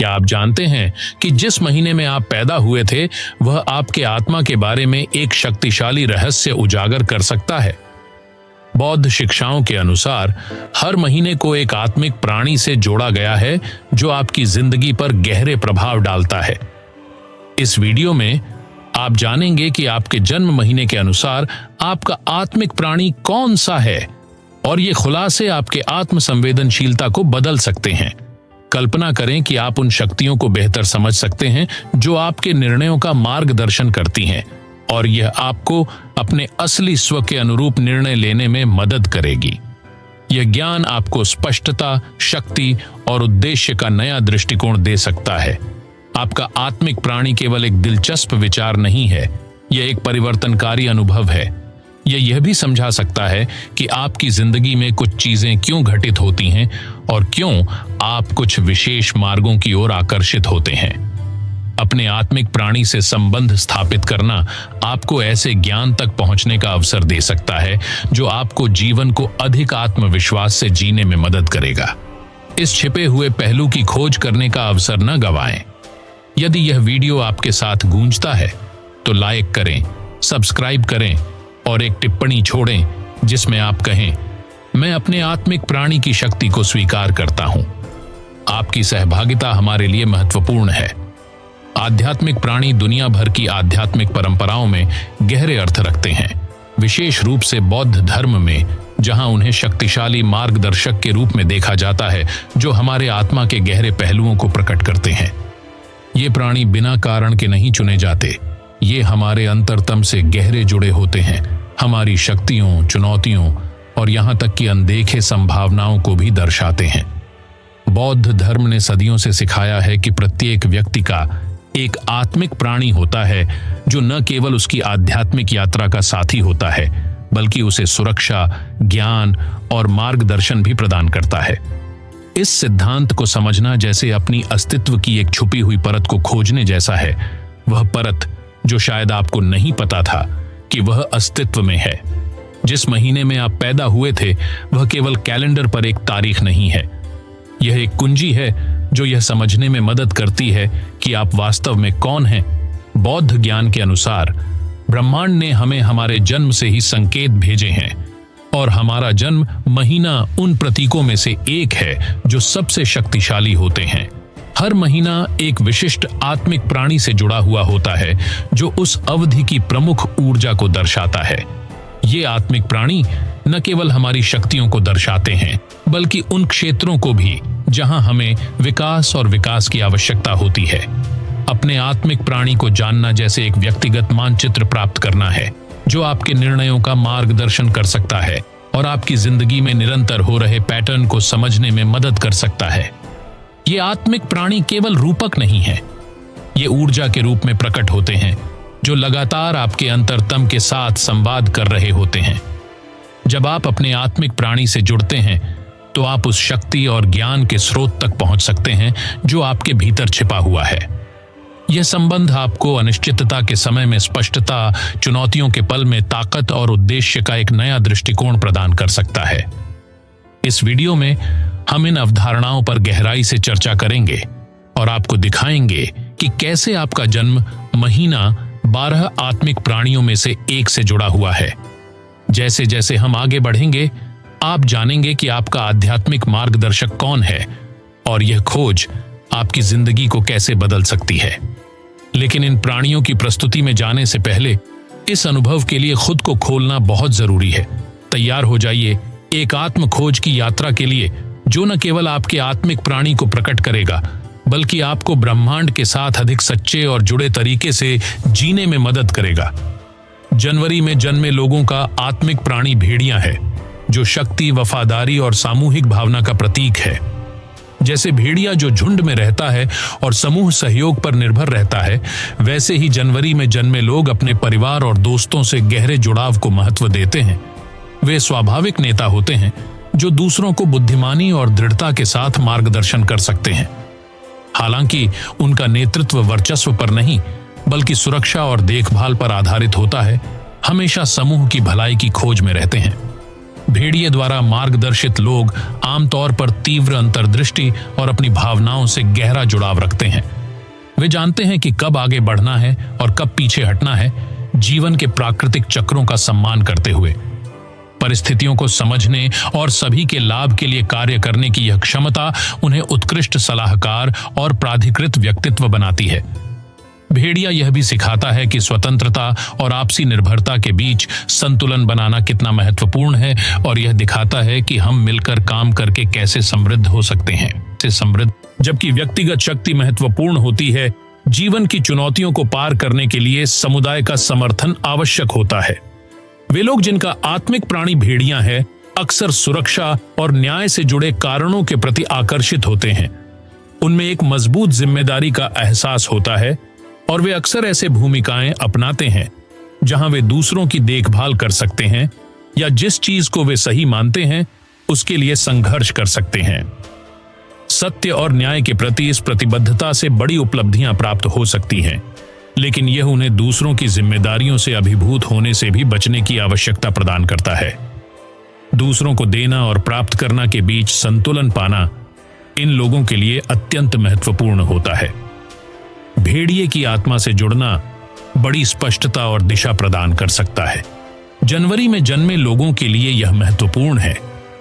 क्या आप जानते हैं कि जिस महीने में आप पैदा हुए थे वह आपके आत्मा के बारे में एक शक्तिशाली रहस्य उजागर कर सकता है। बौद्ध शिक्षाओं के अनुसार हर महीने को एक आत्मिक प्राणी से जोड़ा गया है जो आपकी जिंदगी पर गहरे प्रभाव डालता है। इस वीडियो में आप जानेंगे कि आपके जन्म महीने के अनुसार आपका आत्मिक प्राणी कौन सा है और ये खुलासे आपके आत्म संवेदनशीलता को बदल सकते हैं। कल्पना करें कि आप उन शक्तियों को बेहतर समझ सकते हैं जो आपके निर्णयों का मार्गदर्शन करती हैं और यह आपको अपने असली स्व के अनुरूप निर्णय लेने में मदद करेगी। यह ज्ञान आपको स्पष्टता, शक्ति और उद्देश्य का नया दृष्टिकोण दे सकता है। आपका आत्मिक प्राणी केवल एक दिलचस्प विचार नहीं है, यह एक परिवर्तनकारी अनुभव है। यह भी समझा सकता है कि आपकी जिंदगी में कुछ चीजें क्यों घटित होती हैं और क्यों आप कुछ विशेष मार्गों की ओर आकर्षित होते हैं। अपने आत्मिक प्राणी से संबंध स्थापित करना आपको ऐसे ज्ञान तक पहुंचने का अवसर दे सकता है जो आपको जीवन को अधिक आत्मविश्वास से जीने में मदद करेगा। इस छिपे हुए पहलू की खोज करने का अवसर न गंवाएं। यदि यह वीडियो आपके साथ गूंजता है तो लाइक करें, सब्सक्राइब करें और एक टिप्पणी छोड़ें जिसमें आप कहें, मैं अपने आत्मिक प्राणी की शक्ति को स्वीकार करता हूं। आपकी सहभागिता हमारे लिए महत्वपूर्ण है। आध्यात्मिक प्राणी दुनिया भर की आध्यात्मिक परंपराओं में गहरे अर्थ रखते हैं, विशेष रूप से बौद्ध धर्म में, जहां उन्हें शक्तिशाली मार्गदर्शक के रूप में देखा जाता है जो हमारे आत्मा के गहरे पहलुओं को प्रकट करते हैं। ये प्राणी बिना कारण के नहीं चुने जाते, ये हमारे अंतरतम से गहरे जुड़े होते हैं, हमारी शक्तियों, चुनौतियों और यहां तक कि अनदेखे संभावनाओं को भी दर्शाते हैं। बौद्ध धर्म ने सदियों से सिखाया है कि प्रत्येक व्यक्ति का एक आत्मिक प्राणी होता है जो न केवल उसकी आध्यात्मिक यात्रा का साथी होता है बल्कि उसे सुरक्षा, ज्ञान और मार्गदर्शन भी प्रदान करता है। इस सिद्धांत को समझना जैसे अपनी अस्तित्व की एक छुपी हुई परत को खोजने जैसा है, वह परत जो शायद आपको नहीं पता था कि वह अस्तित्व में है। जिस महीने में आप पैदा हुए थे वह केवल कैलेंडर पर एक तारीख नहीं है, यह एक कुंजी है जो यह समझने में मदद करती है कि आप वास्तव में कौन हैं। बौद्ध ज्ञान के अनुसार ब्रह्मांड ने हमें हमारे जन्म से ही संकेत भेजे हैं और हमारा जन्म महीना उन प्रतीकों में से एक है जो सबसे शक्तिशाली होते हैं। हर महीना एक विशिष्ट आत्मिक प्राणी से जुड़ा हुआ होता है जो उस अवधि की प्रमुख ऊर्जा को दर्शाता है। ये आत्मिक प्राणी न केवल हमारी शक्तियों को दर्शाते हैं बल्कि उन क्षेत्रों को भी जहां हमें विकास और विकास की आवश्यकता होती है। अपने आत्मिक प्राणी को जानना जैसे एक व्यक्तिगत मानचित्र प्राप्त करना है जो आपके निर्णयों का मार्गदर्शन कर सकता है और आपकी जिंदगी में निरंतर हो रहे पैटर्न को समझने में मदद कर सकता है। ये आत्मिक प्राणी केवल रूपक नहीं है, ये ऊर्जा के रूप में प्रकट होते हैं जो लगातार आपके अंतरतम के साथ संवाद कर रहे होते हैं। जब आप अपने आत्मिक प्राणी से जुड़ते हैं तो आप उस शक्ति और ज्ञान के स्रोत तक पहुंच सकते हैं जो आपके भीतर छिपा हुआ है। यह संबंध आपको अनिश्चितता के समय में स्पष्टता, चुनौतियों के पल में ताकत और उद्देश्य का एक नया दृष्टिकोण प्रदान कर सकता है। इस वीडियो में हम इन अवधारणाओं पर गहराई से चर्चा करेंगे और आपको दिखाएंगे कि कैसे आपका जन्म महीना 12 आत्मिक प्राणियों में से एक से जुड़ा हुआ है। जैसे जैसे हम आगे बढ़ेंगे आप जानेंगे कि आपका आध्यात्मिक मार्गदर्शक कौन है और यह खोज आपकी जिंदगी को कैसे बदल सकती है। लेकिन इन प्राणियों की प्रस्तुति में जाने से पहले इस अनुभव के लिए खुद को खोलना बहुत जरूरी है। तैयार हो जाइए एक आत्म खोज की यात्रा के लिए जो न केवल आपके आत्मिक प्राणी को प्रकट करेगा बल्कि आपको ब्रह्मांड के साथ अधिक सच्चे और जुड़े तरीके से जीने में मदद करेगा। जनवरी में जन्मे लोगों का आत्मिक प्राणी भेड़िया है जो शक्ति, वफादारी और सामूहिक भावना का प्रतीक है। जैसे भेड़िया जो झुंड में रहता है और समूह सहयोग पर निर्भर रहता है, वैसे ही जनवरी में जन्मे लोग अपने परिवार और दोस्तों से गहरे जुड़ाव को महत्व देते हैं। वे स्वाभाविक नेता होते हैं जो दूसरों को बुद्धिमानी और दृढ़ता के साथ मार्गदर्शन कर सकते हैं। हालांकि उनका नेतृत्व वर्चस्व पर नहीं बल्कि सुरक्षा और देखभाल पर आधारित होता है, हमेशा समूह की भलाई की खोज में रहते हैं। भेड़िए द्वारा मार्गदर्शित लोग आमतौर पर तीव्र अंतर्दृष्टि और अपनी भावनाओं से गहरा जुड़ाव रखते हैं। वे जानते हैं कि कब आगे बढ़ना है और कब पीछे हटना है, जीवन के प्राकृतिक चक्रों का सम्मान करते हुए। परिस्थितियों को समझने और सभी के लाभ के लिए कार्य करने की यह क्षमता उन्हें उत्कृष्ट सलाहकार और प्राधिकृत व्यक्तित्व बनाती है। भेड़िया यह भी सिखाता है कि स्वतंत्रता और आपसी निर्भरता के बीच संतुलन बनाना कितना महत्वपूर्ण है, और यह दिखाता है कि हम मिलकर काम करके कैसे समृद्ध हो सकते हैं। जबकि व्यक्तिगत शक्ति महत्वपूर्ण होती है, जीवन की चुनौतियों को पार करने के लिए समुदाय का समर्थन आवश्यक होता है। वे लोग जिनका आत्मिक प्राणी भेड़िया है, अक्सर सुरक्षा और न्याय से जुड़े कारणों के प्रति आकर्षित होते हैं। उनमें एक मजबूत जिम्मेदारी का एहसास होता है और वे अक्सर ऐसे भूमिकाएं अपनाते हैं जहां वे दूसरों की देखभाल कर सकते हैं या जिस चीज को वे सही मानते हैं उसके लिए संघर्ष कर सकते हैं। सत्य और न्याय के प्रति इस प्रतिबद्धता से बड़ी उपलब्धियां प्राप्त हो सकती हैं, लेकिन यह उन्हें दूसरों की जिम्मेदारियों से अभिभूत होने से भी बचने की आवश्यकता प्रदान करता है। दूसरों को देना और प्राप्त करना के बीच संतुलन पाना इन लोगों के लिए अत्यंत महत्वपूर्ण होता है। भेड़िए की आत्मा से जुड़ना बड़ी स्पष्टता और दिशा प्रदान कर सकता है। जनवरी में जन्मे लोगों के लिए यह महत्वपूर्ण है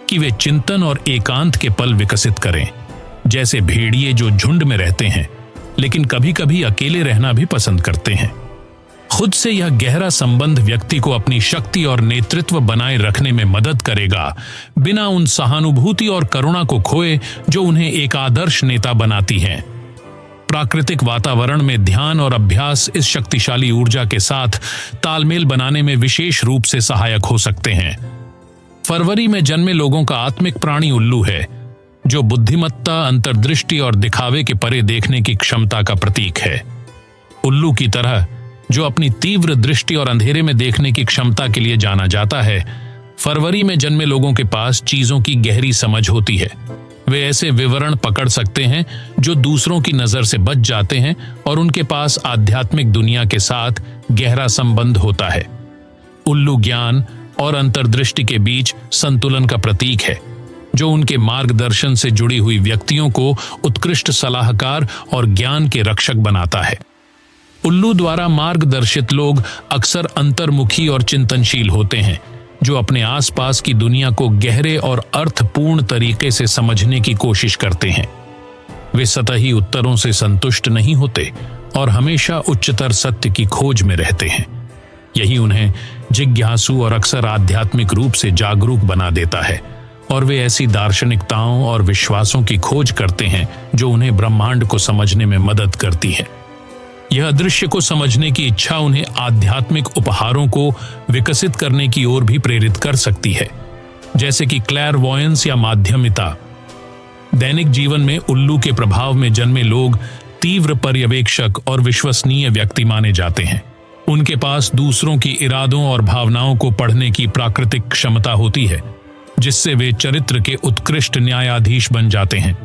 कि वे चिंतन और एकांत के पल विकसित करें। जैसे भेड़िए जो झुंड में रहते हैं, लेकिन कभी कभी अकेले रहना भी पसंद करते हैं। खुद से यह गहरा संबंध व्यक्ति को अपनी शक्ति और नेतृत्व बनाए रखने में मदद करेगा, बिना उन सहानुभूति और करुणा को खोए जो उन्हें एक आदर्श नेता बनाती हैं। प्राकृतिक वातावरण में ध्यान और अभ्यास इस शक्तिशाली ऊर्जा के साथ तालमेल बनाने में विशेष रूप से सहायक हो सकते हैं। फरवरी में जन्मे लोगों का आत्मिक प्राणी उल्लू है, जो बुद्धिमत्ता, अंतर्दृष्टि और दिखावे के परे देखने की क्षमता का प्रतीक है। उल्लू की तरह जो अपनी तीव्र दृष्टि और अंधेरे में देखने की क्षमता के लिए जाना जाता है, फरवरी में जन्मे लोगों के पास चीजों की गहरी समझ होती है। वे ऐसे विवरण पकड़ सकते हैं जो दूसरों की नजर से बच जाते हैं और उनके पास आध्यात्मिक दुनिया के साथ गहरा संबंध होता है। उल्लू ज्ञान और अंतर्दृष्टि के बीच संतुलन का प्रतीक है, जो उनके मार्गदर्शन से जुड़ी हुई व्यक्तियों को उत्कृष्ट सलाहकार और ज्ञान के रक्षक बनाता है। उल्लू द्वारा मार्गदर्शित लोग अक्सर अंतर्मुखी और चिंतनशील होते हैं, जो अपने आसपास की दुनिया को गहरे और अर्थपूर्ण तरीके से समझने की कोशिश करते हैं। वे सतही उत्तरों से संतुष्ट नहीं होते और हमेशा उच्चतर सत्य की खोज में रहते हैं। यही उन्हें जिज्ञासु और अक्सर आध्यात्मिक रूप से जागरूक बना देता है, और वे ऐसी दार्शनिकताओं और विश्वासों की खोज करते हैं जो उन्हें ब्रह्मांड को समझने में मदद करती है। यह दृश्य को समझने की इच्छा उन्हें आध्यात्मिक उपहारों को विकसित करने की ओर भी प्रेरित कर सकती है, जैसे कि क्लैरवॉयंस या माध्यमिता। दैनिक जीवन में उल्लू के प्रभाव में जन्मे लोग तीव्र पर्यवेक्षक और विश्वसनीय व्यक्ति माने जाते हैं। उनके पास दूसरों की इरादों और भावनाओं को पढ़ने की प्राकृतिक क्षमता होती है, जिससे वे चरित्र के उत्कृष्ट न्यायाधीश बन जाते हैं।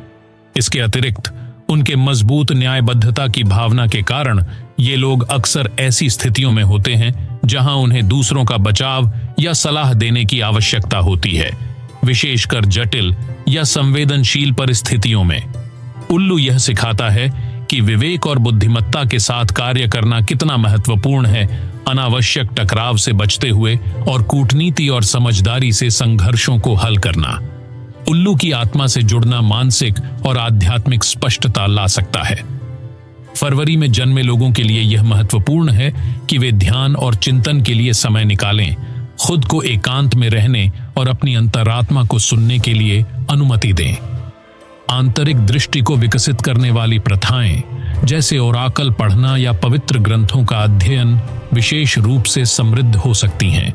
इसके अतिरिक्त उनके मजबूत न्यायबद्धता की भावना के कारण ये लोग अक्सर ऐसी स्थितियों में होते हैं जहां उन्हें दूसरों का बचाव या सलाह देने की आवश्यकता होती है, विशेषकर जटिल या संवेदनशील परिस्थितियों में। उल्लू यह सिखाता है कि विवेक और बुद्धिमत्ता के साथ कार्य करना कितना महत्वपूर्ण है, अनावश्यक टकराव से बचते हुए और कूटनीति और समझदारी से संघर्षों को हल करना। उल्लू की आत्मा से जुड़ना मानसिक और आध्यात्मिक स्पष्टता ला सकता है। फरवरी में जन्मे लोगों के लिए यह महत्वपूर्ण है कि वे ध्यान और चिंतन के लिए समय निकालें, खुद को एकांत में रहने और अपनी अंतरात्मा को सुनने के लिए अनुमति दें। आंतरिक दृष्टि को विकसित करने वाली प्रथाएं, जैसे ओराकल पढ़ना या पवित्र ग्रंथों का अध्ययन, विशेष रूप से समृद्ध हो सकती हैं।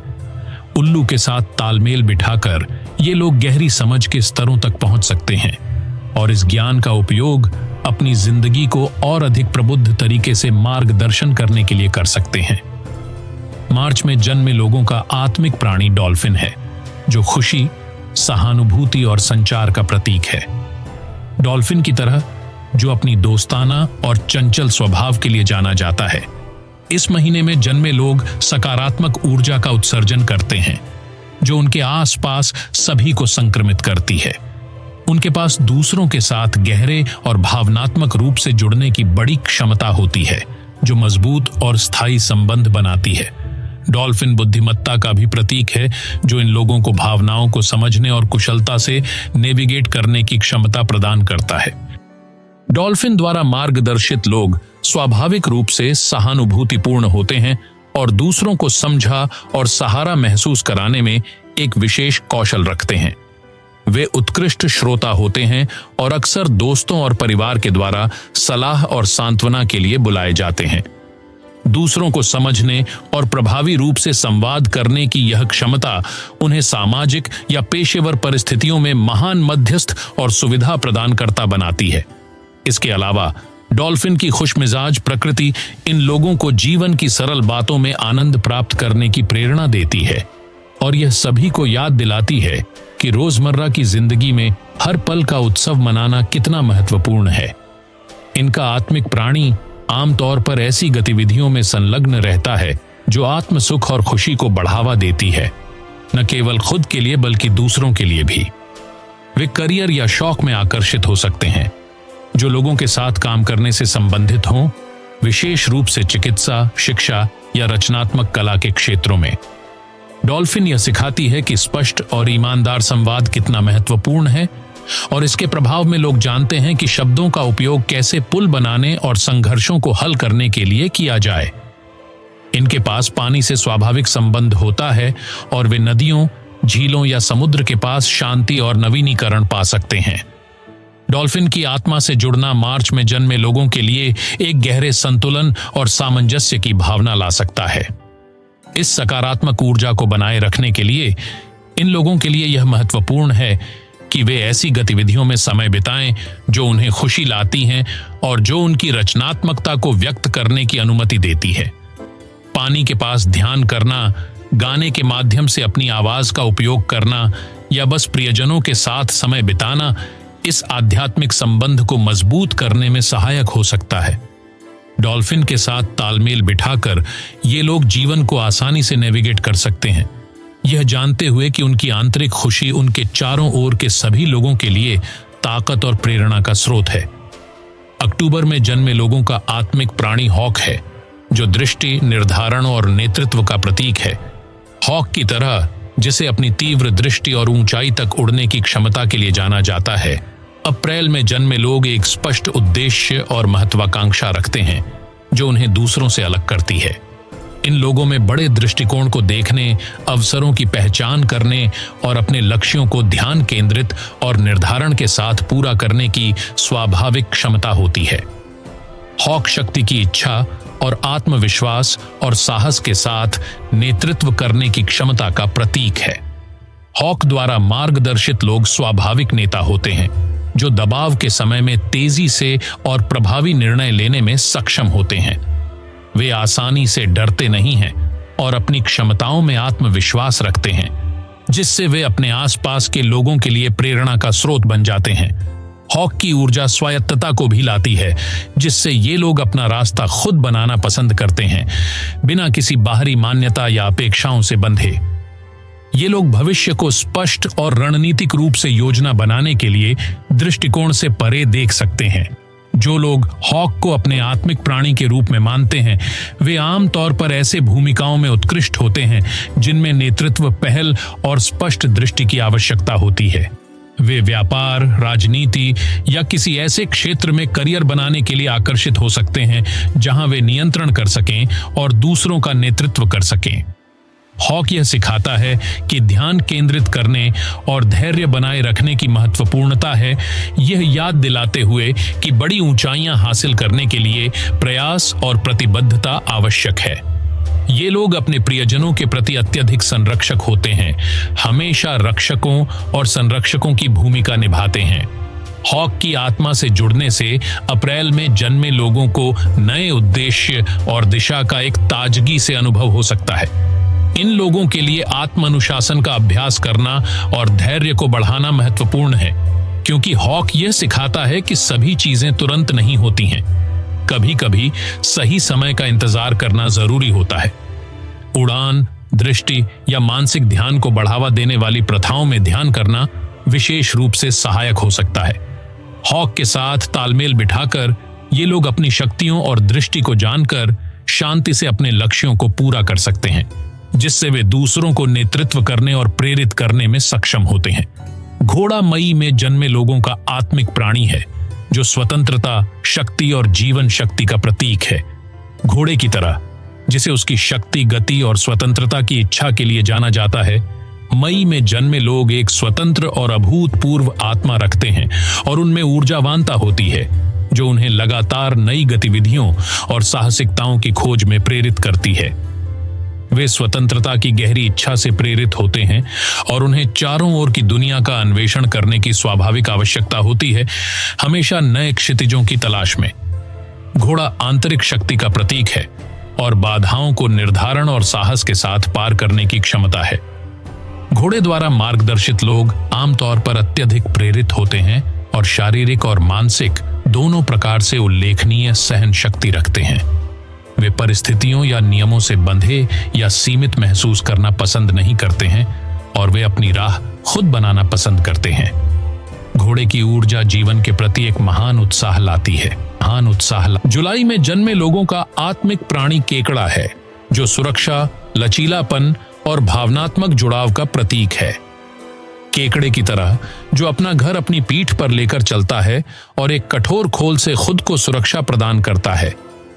उल्लू के साथ तालमेल बिठाकर ये लोग गहरी समझ के स्तरों तक पहुंच सकते हैं और इस ज्ञान का उपयोग अपनी जिंदगी को और अधिक प्रबुद्ध तरीके से मार्गदर्शन करने के लिए कर सकते हैं। मार्च में जन्मे लोगों का आत्मिक प्राणी डॉल्फिन है, जो खुशी, सहानुभूति और संचार का प्रतीक है। डॉल्फिन की तरह जो अपनी दोस्ताना और चंचल स्वभाव के लिए जाना जाता है, इस महीने में जन्मे लोग सकारात्मक ऊर्जा का उत्सर्जन करते हैं। जो उनके आसपास सभी को संक्रमित करती है। उनके पास दूसरों के साथ गहरे और भावनात्मक रूप से जुड़ने की बड़ी क्षमता होती है, जो मजबूत और स्थायी संबंध बनाती है। डॉल्फिन बुद्धिमत्ता का भी प्रतीक है, जो इन लोगों को भावनाओं को समझने और कुशलता से नेविगेट करने की क्षमता प्रदान करता है। डॉल्फिन द्वारा मार्गदर्शित लोग स्वाभाविक रूप से सहानुभूतिपूर्ण होते हैं और दूसरों को समझा और सहारा महसूस कराने में एक विशेष कौशल रखते हैं। वे उत्कृष्ट श्रोता होते हैं और अक्सर दोस्तों और परिवार के द्वारा सलाह और सांत्वना के लिए बुलाए जाते हैं। दूसरों को समझने और प्रभावी रूप से संवाद करने की यह क्षमता उन्हें सामाजिक या पेशेवर परिस्थितियों में महान मध्यस्थ और सुविधा प्रदानकर्ता बनाती है। इसके अलावा डॉल्फिन की खुशमिजाज प्रकृति इन लोगों को जीवन की सरल बातों में आनंद प्राप्त करने की प्रेरणा देती है और यह सभी को याद दिलाती है कि रोजमर्रा की जिंदगी में हर पल का उत्सव मनाना कितना महत्वपूर्ण है। इनका आत्मिक प्राणी आमतौर पर ऐसी गतिविधियों में संलग्न रहता है जो आत्म सुख और खुशी को बढ़ावा देती है, न केवल खुद के लिए बल्कि दूसरों के लिए भी। वे करियर या शौक में आकर्षित हो सकते हैं जो लोगों के साथ काम करने से संबंधित हों, विशेष रूप से चिकित्सा, शिक्षा या रचनात्मक कला के क्षेत्रों में। डॉल्फिन यह सिखाती है कि स्पष्ट और ईमानदार संवाद कितना महत्वपूर्ण है और इसके प्रभाव में लोग जानते हैं कि शब्दों का उपयोग कैसे पुल बनाने और संघर्षों को हल करने के लिए किया जाए। इनके पास पानी से स्वाभाविक संबंध होता है और वे नदियों, झीलों या समुद्र के पास शांति और नवीनीकरण पा सकते हैं। डॉल्फिन की आत्मा से जुड़ना मार्च में जन्मे लोगों के लिए एक गहरे संतुलन और सामंजस्य की भावना ला सकता है। इस सकारात्मक ऊर्जा को बनाए रखने के लिए इन लोगों के लिए यह महत्वपूर्ण है कि वे ऐसी गतिविधियों में समय बिताएं जो उन्हें खुशी लाती हैं और जो उनकी रचनात्मकता को व्यक्त करने की अनुमति देती है। पानी के पास ध्यान करना, गाने के माध्यम से अपनी आवाज का उपयोग करना या बस प्रियजनों के साथ समय बिताना इस आध्यात्मिक संबंध को मजबूत करने में सहायक हो सकता है। डॉल्फिन के साथ तालमेल बिठाकर ये लोग जीवन को आसानी से नेविगेट कर सकते हैं, यह जानते हुए कि उनकी आंतरिक खुशी उनके चारों ओर के सभी लोगों के लिए ताकत और प्रेरणा का स्रोत है। अक्टूबर में जन्मे लोगों का आत्मिक प्राणी हॉक है, जो दृष्टि, निर्धारण और नेतृत्व का प्रतीक है। हॉक की तरह, जिसे अपनी तीव्र दृष्टि और ऊंचाई तक उड़ने की क्षमता के लिए जाना जाता है, अप्रैल में जन्मे लोग एक स्पष्ट उद्देश्य और महत्वाकांक्षा रखते हैं जो उन्हें दूसरों से अलग करती है। इन लोगों में बड़े दृष्टिकोण को देखने, अवसरों की पहचान करने और अपने लक्ष्यों को ध्यान केंद्रित और निर्धारण के साथ पूरा करने की स्वाभाविक क्षमता होती है। हॉक शक्ति की इच्छा और आत्मविश्वास और साहस के साथ नेतृत्व करने की क्षमता का प्रतीक है। हॉक द्वारा मार्गदर्शित लोग स्वाभाविक नेता होते हैं जो दबाव के समय में तेजी से और प्रभावी निर्णय लेने में सक्षम होते हैं। वे आसानी से डरते नहीं हैं और अपनी क्षमताओं में आत्मविश्वास रखते हैं, जिससे वे अपने आसपास के लोगों के लिए प्रेरणा का स्रोत बन जाते हैं। हॉक की ऊर्जा स्वायत्तता को भी लाती है, जिससे ये लोग अपना रास्ता खुद बनाना पसंद करते हैं, बिना किसी बाहरी मान्यता या अपेक्षाओं से बंधे। ये लोग भविष्य को स्पष्ट और रणनीतिक रूप से योजना बनाने के लिए दृष्टिकोण से परे देख सकते हैं। जो लोग हॉक को अपने आत्मिक प्राणी के रूप में मानते हैं, वे आमतौर पर ऐसे भूमिकाओं में उत्कृष्ट होते हैं जिनमें नेतृत्व, पहल और स्पष्ट दृष्टि की आवश्यकता होती है। वे व्यापार, राजनीति या किसी ऐसे क्षेत्र में करियर बनाने के लिए आकर्षित हो सकते हैं जहां वे नियंत्रण कर सकें और दूसरों का नेतृत्व कर सकें। हॉक यह सिखाता है कि ध्यान केंद्रित करने और धैर्य बनाए रखने की महत्वपूर्णता है, यह याद दिलाते हुए कि बड़ी ऊंचाइयां हासिल करने के लिए प्रयास और प्रतिबद्धता आवश्यक है। ये लोग अपने प्रियजनों के प्रति अत्यधिक संरक्षक होते हैं, हमेशा रक्षकों और संरक्षकों की भूमिका निभाते हैं। हॉक की आत्मा से जुड़ने से अप्रैल में जन्मे लोगों को नए उद्देश्य और दिशा का एक ताजगी से अनुभव हो सकता है। इन लोगों के लिए आत्म अनुशासन का अभ्यास करना और धैर्य को बढ़ाना महत्वपूर्ण है, क्योंकि हॉक यह सिखाता है कि सभी चीजें तुरंत नहीं होती हैं। कभी कभी सही समय का इंतजार करना जरूरी होता है। उड़ान, दृष्टि या मानसिक ध्यान को बढ़ावा देने वाली प्रथाओं में ध्यान करना विशेष रूप से सहायक हो सकता है। हॉक के साथ तालमेल बिठाकर ये लोग अपनी शक्तियों और दृष्टि को जानकर शांति से अपने लक्ष्यों को पूरा कर सकते हैं, जिससे वे दूसरों को नेतृत्व करने और प्रेरित करने में सक्षम होते हैं। घोड़ा मई में जन्मे लोगों का आत्मिक प्राणी है, जो स्वतंत्रता, शक्ति और जीवन शक्ति का प्रतीक है। घोड़े की तरह जिसे उसकी शक्ति, गति और स्वतंत्रता की इच्छा के लिए जाना जाता है, मई में जन्मे लोग एक स्वतंत्र और अभूतपूर्व आत्मा रखते हैं और उनमें ऊर्जावानता होती है, जो उन्हें लगातार नई गतिविधियों और साहसिकताओं की खोज में प्रेरित करती है। वे स्वतंत्रता की गहरी इच्छा से प्रेरित होते हैं और उन्हें चारों ओर की दुनिया का अन्वेषण करने की स्वाभाविक आवश्यकता होती है, हमेशा नए क्षितिजों की तलाश में। घोड़ा आंतरिक शक्ति का प्रतीक है और बाधाओं को निर्धारण और साहस के साथ पार करने की क्षमता है। घोड़े द्वारा मार्गदर्शित लोग आमतौर पर अत्यधिक प्रेरित होते हैं और शारीरिक और मानसिक दोनों प्रकार से उल्लेखनीय सहन शक्ति रखते हैं। वे परिस्थितियों या नियमों से बंधे या सीमित महसूस करना पसंद नहीं करते हैं और वे अपनी राह खुद बनाना पसंद करते हैं। घोड़े की ऊर्जा जीवन के प्रति एक महान उत्साह लाती है। जुलाई में जन्मे लोगों का आत्मिक प्राणी केकड़ा है, जो सुरक्षा, लचीलापन और भावनात्मक जुड़ाव का प्रतीक है। केकड़े की तरह जो अपना घर अपनी पीठ पर लेकर चलता है और एक कठोर खोल से खुद को सुरक्षा प्रदान करता है,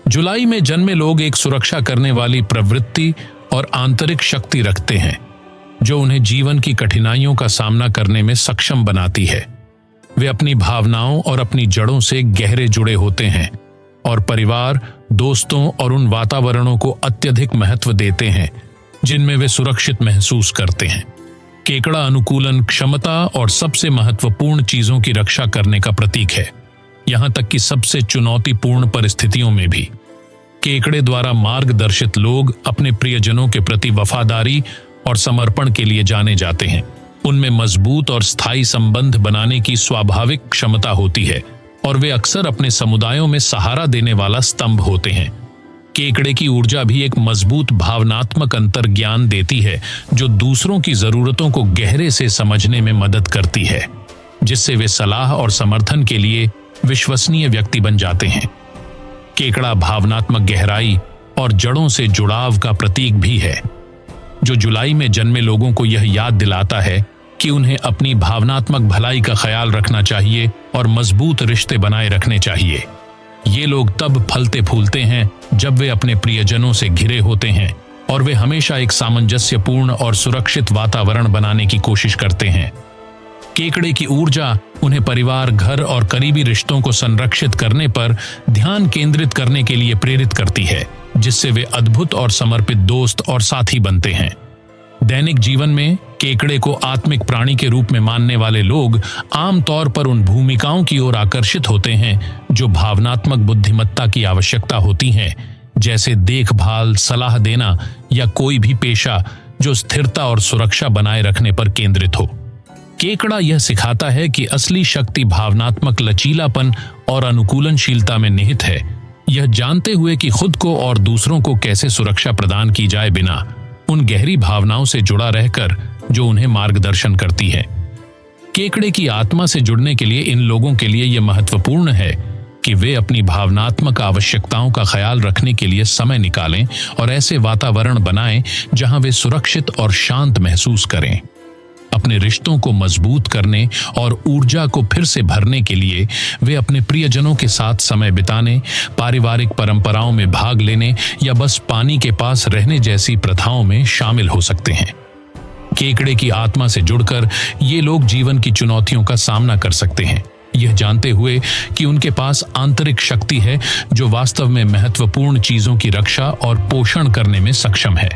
जुलाई में जन्मे लोग एक सुरक्षा करने वाली प्रवृत्ति और आंतरिक शक्ति रखते हैं, जो उन्हें जीवन की कठिनाइयों का सामना करने में सक्षम बनाती है। वे अपनी भावनाओं और अपनी जड़ों से गहरे जुड़े होते हैं और परिवार, दोस्तों और उन वातावरणों को अत्यधिक महत्व देते हैं जिनमें वे सुरक्षित महसूस करते हैं। केकड़ा अनुकूलन, क्षमता और सबसे महत्वपूर्ण चीजों की रक्षा करने का प्रतीक है, यहां तक कि सबसे चुनौतीपूर्ण परिस्थितियों में भी। केकड़े द्वारा मार्गदर्शित लोग अपने प्रियजनों के प्रति वफादारी और समर्पण के लिए जाने जाते हैं। उनमें मजबूत और स्थायी संबंध बनाने की स्वाभाविक क्षमता होती है और वे अक्सर अपने समुदायों में सहारा देने वाला स्तंभ होते हैं। केकड़े की ऊर्जा भी एक मजबूत भावनात्मक अंतर्ज्ञान देती है, जो दूसरों की जरूरतों को गहरे से समझने में मदद करती है, जिससे वे सलाह और समर्थन के लिए विश्वसनीय व्यक्ति बन जाते हैं। केकड़ा भावनात्मक गहराई और जड़ों से जुड़ाव का प्रतीक भी है, जो जुलाई में जन्मे लोगों को यह याद दिलाता है कि उन्हें अपनी भावनात्मक भलाई का ख्याल रखना चाहिए और मजबूत रिश्ते बनाए रखने चाहिए। ये लोग तब फलते फूलते हैं जब वे अपने प्रियजनों से घिरे होते हैं और वे हमेशा एक सामंजस्यपूर्ण और सुरक्षित वातावरण बनाने की कोशिश करते हैं। केकड़े की ऊर्जा उन्हें परिवार, घर और करीबी रिश्तों को संरक्षित करने पर ध्यान केंद्रित करने के लिए प्रेरित करती है, जिससे वे अद्भुत और समर्पित दोस्त और साथी बनते हैं। दैनिक जीवन में केकड़े को आत्मिक प्राणी के रूप में मानने वाले लोग आमतौर पर उन भूमिकाओं की ओर आकर्षित होते हैं जो भावनात्मक बुद्धिमत्ता की आवश्यकता होती हैं, जैसे देखभाल, सलाह देना या कोई भी पेशा जो स्थिरता और सुरक्षा बनाए रखने पर केंद्रित हो। केकड़ा यह सिखाता है कि असली शक्ति भावनात्मक लचीलापन और अनुकूलनशीलता में निहित है, यह जानते हुए कि खुद को और दूसरों को कैसे सुरक्षा प्रदान की जाए बिना उन गहरी भावनाओं से जुड़ा रहकर जो उन्हें मार्गदर्शन करती है। केकड़े की आत्मा से जुड़ने के लिए इन लोगों के लिए यह महत्वपूर्ण है कि वे अपनी भावनात्मक आवश्यकताओं का ख्याल रखने के लिए समय निकालें और ऐसे वातावरण बनाएं जहां वे सुरक्षित और शांत महसूस करें। अपने रिश्तों को मजबूत करने और ऊर्जा को फिर से भरने के लिए वे अपने प्रियजनों के साथ समय बिताने, पारिवारिक परंपराओं में भाग लेने या बस पानी के पास रहने जैसी प्रथाओं में शामिल हो सकते हैं। केकड़े की आत्मा से जुड़कर ये लोग जीवन की चुनौतियों का सामना कर सकते हैं, यह जानते हुए कि उनके पास आंतरिक शक्ति है जो वास्तव में महत्वपूर्ण चीजों की रक्षा और पोषण करने में सक्षम है।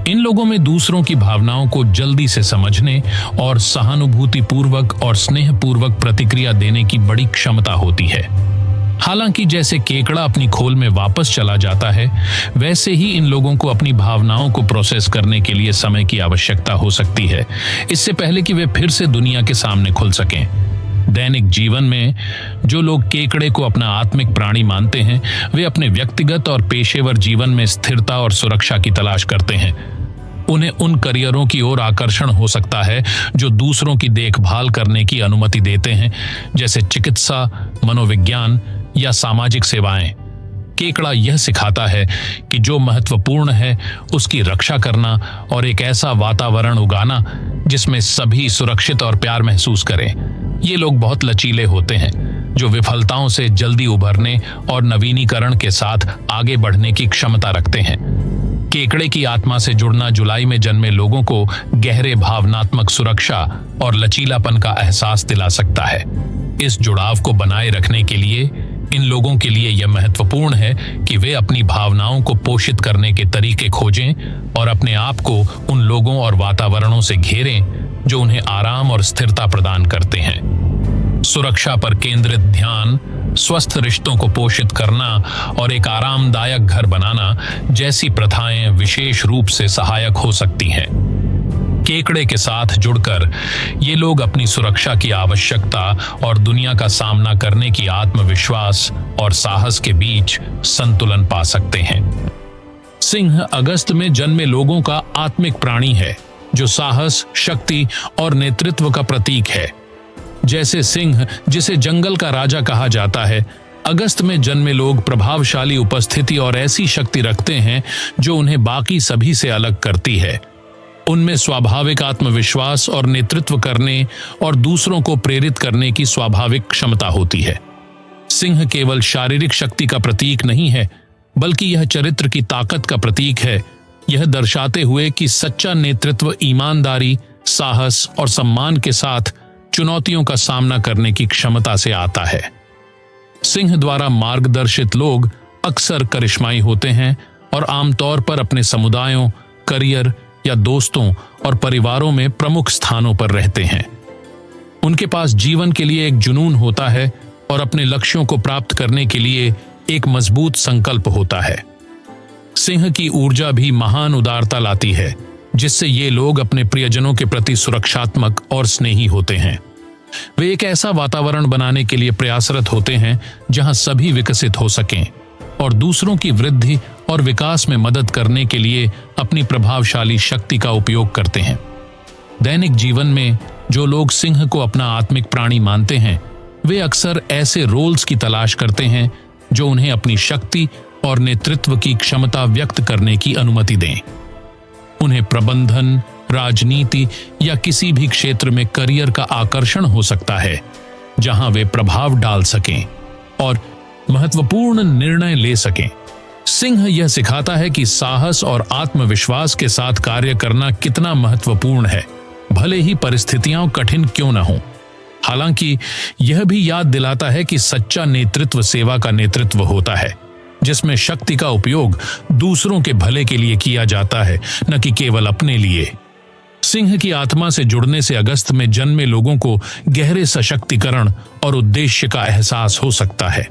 इन लोगों में दूसरों की भावनाओं को जल्दी से समझने और सहानुभूतिपूर्वक और स्नेहपूर्वक प्रतिक्रिया देने की बड़ी क्षमता होती है। हालांकि जैसे केकड़ा अपनी खोल में वापस चला जाता है, वैसे ही इन लोगों को अपनी भावनाओं को प्रोसेस करने के लिए समय की आवश्यकता हो सकती है, इससे पहले कि वे फिर से दुनिया के सामने खुल सकें। दैनिक जीवन में जो लोग केकड़े को अपना आत्मिक प्राणी मानते हैं, वे अपने व्यक्तिगत और पेशेवर जीवन में स्थिरता और सुरक्षा की तलाश करते हैं। उन्हें उन करियरों की ओर आकर्षण हो सकता है जो दूसरों की देखभाल करने की अनुमति देते हैं, जैसे चिकित्सा, मनोविज्ञान या सामाजिक सेवाएं। केकड़ा यह सिखाता है कि जो महत्वपूर्ण है उसकी रक्षा करना और एक ऐसा वातावरण उगाना जिसमें सभी सुरक्षित और प्यार महसूस करें। ये लोग बहुत लचीले होते हैं, जो विफलताओं से जल्दी उभरने और नवीनीकरण के साथ आगे बढ़ने की क्षमता रखते हैं। केकड़े की आत्मा से जुड़ना जुलाई में जन्मे लोगों को गहरे भावनात्मक सुरक्षा और लचीलापन का एहसास दिला सकता है। इस जुड़ाव को बनाए रखने के लिए इन लोगों के लिए यह महत्वपूर्ण है कि वे अपनी भावनाओं को पोषित करने के तरीके खोजें और अपने आप को उन लोगों और वातावरणों से घेरें जो उन्हें आराम और स्थिरता प्रदान करते हैं। सुरक्षा पर केंद्रित ध्यान, स्वस्थ रिश्तों को पोषित करना और एक आरामदायक घर बनाना जैसी प्रथाएं विशेष रूप से सहायक हो सकती हैं। केकड़े के साथ जुड़कर ये लोग अपनी सुरक्षा की आवश्यकता और दुनिया का सामना करने की आत्मविश्वास और साहस के बीच संतुलन पा सकते हैं। सिंह अगस्त में जन्मे लोगों का आत्मिक प्राणी है, जो साहस, शक्ति और नेतृत्व का प्रतीक है। जैसे सिंह, जिसे जंगल का राजा कहा जाता है, अगस्त में जन्मे लोग प्रभावशाली उपस्थिति और ऐसी शक्ति रखते हैं जो उन्हें बाकी सभी से अलग करती है। उनमें स्वाभाविक आत्मविश्वास और नेतृत्व करने और दूसरों को प्रेरित करने की स्वाभाविक क्षमता होती है। सिंह केवल शारीरिक शक्ति का प्रतीक नहीं है, बल्कि यह चरित्र की ताकत का प्रतीक है, यह दर्शाते हुए कि सच्चा नेतृत्व ईमानदारी, साहस और सम्मान के साथ चुनौतियों का सामना करने की क्षमता से आता है। सिंह द्वारा मार्गदर्शित लोग अक्सर करिश्माई होते हैं और आमतौर पर अपने समुदायों, करियर या दोस्तों और परिवारों में प्रमुख स्थानों पर रहते हैं। उनके पास जीवन के लिए एक जुनून होता है और अपने लक्ष्यों को प्राप्त करने के लिए एक मजबूत संकल्प होता है। सिंह की ऊर्जा भी महान उदारता लाती है, जिससे ये लोग अपने प्रियजनों के प्रति सुरक्षात्मक और स्नेही होते हैं। वे एक ऐसा वातावरण बनाने के लिए प्रयासरत होते हैं जहां सभी विकसित हो सकें और दूसरों की वृद्धि और विकास में मदद करने के लिए अपनी प्रभावशाली शक्ति का उपयोग करते हैं। दैनिक जीवन में जो लोग सिंह को अपना आत्मिक प्राणी मानते हैं, वे अक्सर ऐसे रोल्स की तलाश करते हैं जो उन्हें अपनी शक्ति और नेतृत्व की क्षमता व्यक्त करने की अनुमति दें। उन्हें प्रबंधन, राजनीति या किसी भी क्षेत्र में करियर का आकर्षण हो सकता है जहां वे प्रभाव डाल सकें और महत्वपूर्ण निर्णय ले सकें। सिंह यह सिखाता है कि साहस और आत्मविश्वास के साथ कार्य करना कितना महत्वपूर्ण है, भले ही परिस्थितियां कठिन क्यों न हों। हालांकि यह भी याद दिलाता है कि सच्चा नेतृत्व सेवा का नेतृत्व होता है, जिसमें शक्ति का उपयोग दूसरों के भले के लिए किया जाता है, न कि केवल अपने लिए। सिंह की आत्मा से जुड़ने से अगस्त में जन्मे लोगों को गहरे सशक्तिकरण और उद्देश्य का एहसास हो सकता है।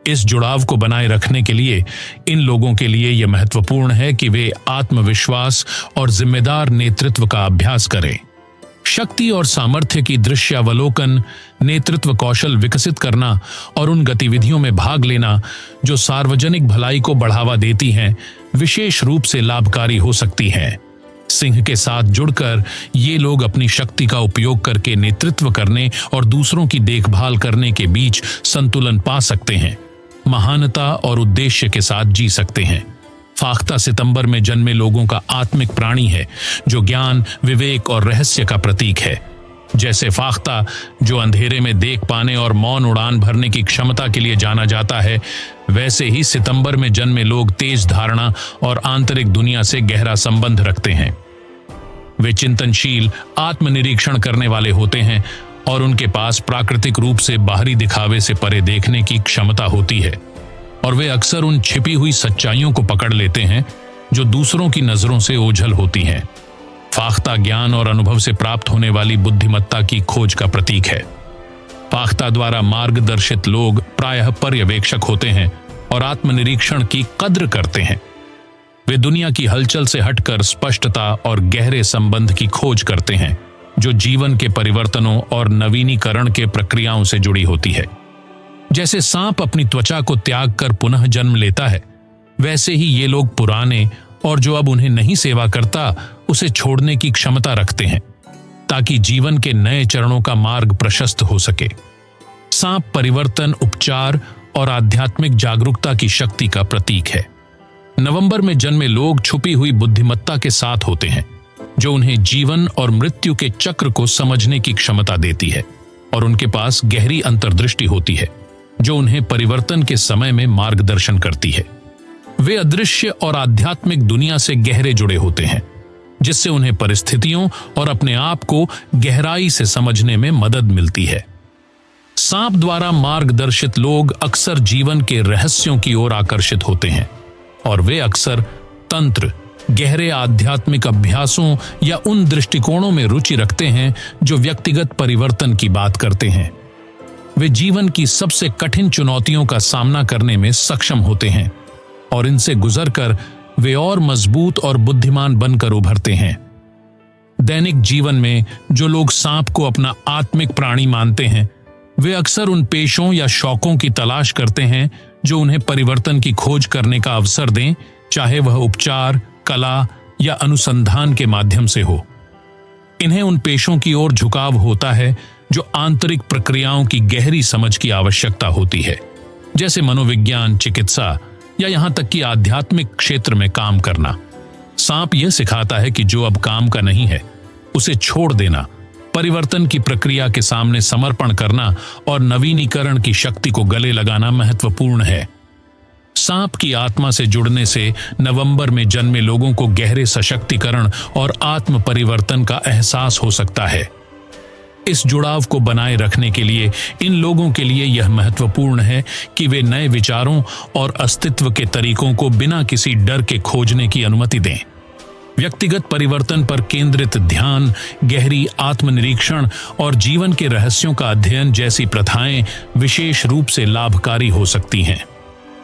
इस जुड़ाव को बनाए रखने के लिए इन लोगों के लिए यह महत्वपूर्ण है कि वे आत्मविश्वास और जिम्मेदार नेतृत्व का अभ्यास करें। शक्ति और सामर्थ्य की दृश्यावलोकन, नेतृत्व कौशल विकसित करना और उन गतिविधियों में भाग लेना जो सार्वजनिक भलाई को बढ़ावा देती हैं, विशेष रूप से लाभकारी हो सकती हैं। सिंह के साथ जुड़कर ये लोग अपनी शक्ति का उपयोग करके नेतृत्व करने और दूसरों की देखभाल करने के बीच संतुलन पा सकते हैं, महानता और उद्देश्य के साथ जी सकते हैं। फाख्ता सितंबर में जन्मे लोगों का आत्मिक प्राणी है, जो ज्ञान, विवेक और रहस्य का प्रतीक है। जैसे फाख्ता, जो अंधेरे में देख पाने और मौन उड़ान भरने की क्षमता के लिए जाना जाता है, वैसे ही सितंबर में जन्मे लोग तेज धारणा और आंतरिक दुनिया से गहरा संबंध रखते हैं। वे चिंतनशील, आत्मनिरीक्षण करने वाले होते हैं और उनके पास प्राकृतिक रूप से बाहरी दिखावे से परे देखने की क्षमता होती है, और वे अक्सर उन छिपी हुई सच्चाइयों को पकड़ लेते हैं जो दूसरों की नजरों से ओझल होती हैं। फाख्ता ज्ञान और अनुभव से प्राप्त होने वाली बुद्धिमत्ता की खोज का प्रतीक है। फाख्ता द्वारा मार्गदर्शित लोग प्रायः पर्यवेक्षक होते हैं और आत्मनिरीक्षण की कद्र करते हैं। वे दुनिया की हलचल से हटकर स्पष्टता और गहरे संबंध की खोज करते हैं, जो जीवन के परिवर्तनों और नवीनीकरण के प्रक्रियाओं से जुड़ी होती है। जैसे सांप अपनी त्वचा को त्याग कर पुनः जन्म लेता है, वैसे ही ये लोग पुराने और जो अब उन्हें नहीं सेवा करता उसे छोड़ने की क्षमता रखते हैं, ताकि जीवन के नए चरणों का मार्ग प्रशस्त हो सके। सांप परिवर्तन, उपचार और आध्यात्मिक जागरूकता की शक्ति का प्रतीक है। नवंबर में जन्मे लोग छुपी हुई बुद्धिमत्ता के साथ होते हैं, जो उन्हें जीवन और मृत्यु के चक्र को समझने की क्षमता देती है, और उनके पास गहरी अंतर्दृष्टि होती है, जो उन्हें परिवर्तन के समय में मार्गदर्शन करती है। वे अदृश्य और आध्यात्मिक दुनिया से गहरे जुड़े होते हैं, जिससे उन्हें परिस्थितियों और अपने आप को गहराई से समझने में मदद मिलती है। सांप द्वारा मार्गदर्शित लोग अक्सर जीवन के रहस्यों की ओर आकर्षित होते हैं, और वे अक्सर तंत्र, गहरे आध्यात्मिक अभ्यासों या उन दृष्टिकोणों में रुचि रखते हैं जो व्यक्तिगत परिवर्तन की बात करते हैं। वे जीवन की सबसे कठिन चुनौतियों का सामना करने में सक्षम होते हैं, और इनसे गुजरकर वे और मजबूत और बुद्धिमान बनकर उभरते हैं। दैनिक जीवन में जो लोग सांप को अपना आत्मिक प्राणी मानते हैं, वे अक्सर उन पेशों या शौकों की तलाश करते हैं जो उन्हें परिवर्तन की खोज करने का अवसर दें, चाहे वह उपचार, कला या अनुसंधान के माध्यम से हो। इन्हें उन पेशों की ओर झुकाव होता है जो आंतरिक प्रक्रियाओं की गहरी समझ की आवश्यकता होती है, जैसे मनोविज्ञान, चिकित्सा या यहां तक कि आध्यात्मिक क्षेत्र में काम करना। सांप यह सिखाता है कि जो अब काम का नहीं है उसे छोड़ देना, परिवर्तन की प्रक्रिया के सामने समर्पण करना और नवीनीकरण की शक्ति को गले लगाना महत्वपूर्ण है। सांप की आत्मा से जुड़ने से नवंबर में जन्मे लोगों को गहरे सशक्तिकरण और आत्म परिवर्तन का एहसास हो सकता है। इस जुड़ाव को बनाए रखने के लिए इन लोगों के लिए यह महत्वपूर्ण है कि वे नए विचारों और अस्तित्व के तरीकों को बिना किसी डर के खोजने की अनुमति दें। व्यक्तिगत परिवर्तन पर केंद्रित ध्यान, गहरी आत्मनिरीक्षण और जीवन के रहस्यों का अध्ययन जैसी प्रथाएं विशेष रूप से लाभकारी हो सकती हैं।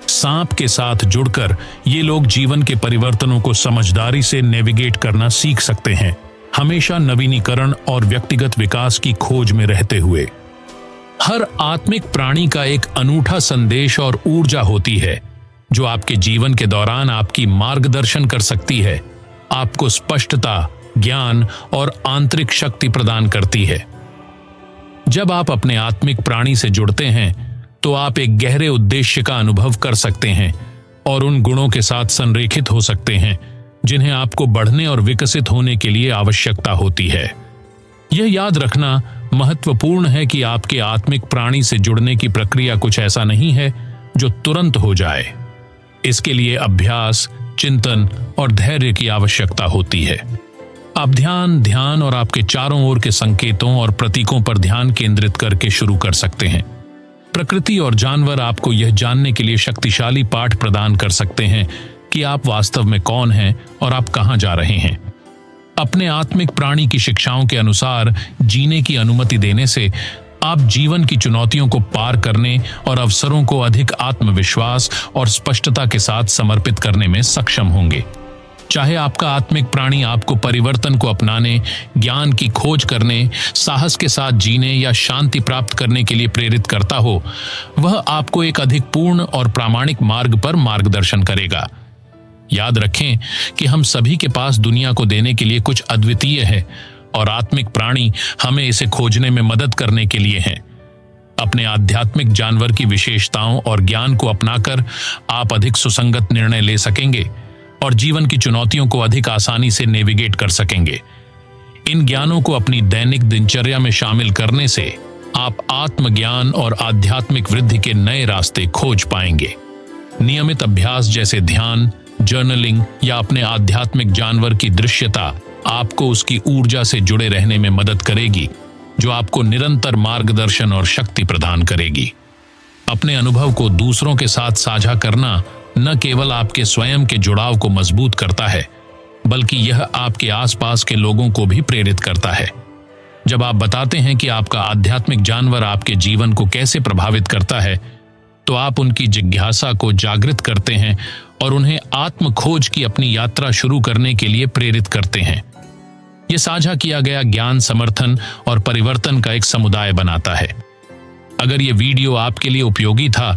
सांप के साथ जुड़कर ये लोग जीवन के परिवर्तनों को समझदारी से नेविगेट करना सीख सकते हैं, हमेशा नवीनीकरण और व्यक्तिगत विकास की खोज में रहते हुए। हर आत्मिक प्राणी का एक अनूठा संदेश और ऊर्जा होती है, जो आपके जीवन के दौरान आपकी मार्गदर्शन कर सकती है, आपको स्पष्टता, ज्ञान और आंतरिक शक्ति प्रदान करती है। जब आप अपने आत्मिक प्राणी से जुड़ते हैं तो आप एक गहरे उद्देश्य का अनुभव कर सकते हैं और उन गुणों के साथ संरेखित हो सकते हैं जिन्हें आपको बढ़ने और विकसित होने के लिए आवश्यकता होती है। यह याद रखना महत्वपूर्ण है कि आपके आत्मिक प्राणी से जुड़ने की प्रक्रिया कुछ ऐसा नहीं है जो तुरंत हो जाए। इसके लिए अभ्यास, चिंतन और धैर्य की आवश्यकता होती है। आप ध्यान और आपके चारों ओर के संकेतों और प्रतीकों पर ध्यान केंद्रित करके शुरू कर सकते हैं। प्रकृति और जानवर आपको यह जानने के लिए शक्तिशाली पाठ प्रदान कर सकते हैं कि आप वास्तव में कौन हैं और आप कहां जा रहे हैं। अपने आत्मिक प्राणी की शिक्षाओं के अनुसार जीने की अनुमति देने से आप जीवन की चुनौतियों को पार करने और अवसरों को अधिक आत्मविश्वास और स्पष्टता के साथ समर्पित करने में सक्षम होंगे। चाहे आपका आत्मिक प्राणी आपको परिवर्तन को अपनाने, ज्ञान की खोज करने, साहस के साथ जीने या शांति प्राप्त करने के लिए प्रेरित करता हो, वह आपको एक अधिक पूर्ण और प्रामाणिक मार्ग पर मार्गदर्शन करेगा। याद रखें कि हम सभी के पास दुनिया को देने के लिए कुछ अद्वितीय है और आत्मिक प्राणी हमें इसे खोजने में मदद करने के लिए हैं। अपने आध्यात्मिक जानवर की विशेषताओं और ज्ञान को अपनाकर आप अधिक सुसंगत निर्णय ले सकेंगे और जीवन की चुनौतियों को अधिक आसानी से नेविगेट कर सकेंगे। इन ज्ञानों को अपनी दैनिक दिनचर्या में शामिल करने से आप आत्मज्ञान और आध्यात्मिक वृद्धि के नए रास्ते खोज पाएंगे। नियमित अभ्यास जैसे ध्यान, जर्नलिंग या अपने आध्यात्मिक जानवर की दृश्यता आपको उसकी ऊर्जा से जुड़े रहने में मदद करेगी, जो आपको निरंतर मार्गदर्शन और शक्ति प्रदान करेगी। अपने अनुभव को दूसरों के साथ साझा करना न केवल आपके स्वयं के जुड़ाव को मजबूत करता है, बल्कि यह आपके आसपास के लोगों को भी प्रेरित करता है। जब आप बताते हैं कि आपका आध्यात्मिक जानवर आपके जीवन को कैसे प्रभावित करता है, तो आप उनकी जिज्ञासा को जागृत करते हैं और उन्हें आत्म खोज की अपनी यात्रा शुरू करने के लिए प्रेरित करते हैं। यह साझा किया गया ज्ञान समर्थन और परिवर्तन का एक समुदाय बनाता है। अगर यह वीडियो आपके लिए उपयोगी था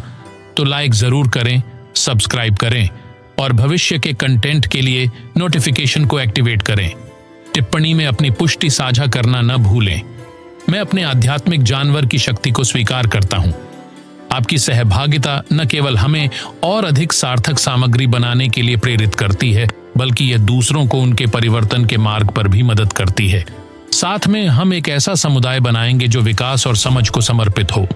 तो लाइक जरूर करें, सब्सक्राइब करें और भविष्य के कंटेंट के लिए नोटिफिकेशन को एक्टिवेट करें। टिप्पणी में अपनी पुष्टि साझा करना न भूलें। मैं अपने आध्यात्मिक जानवर की शक्ति को स्वीकार करता हूं। आपकी सहभागिता न केवल हमें और अधिक सार्थक सामग्री बनाने के लिए प्रेरित करती है, बल्कि यह दूसरों को उनके परिवर्तन के मार्ग पर भी मदद करती है। साथ में हम एक ऐसा समुदाय बनाएंगे जो विकास और समझ को समर्पित हो।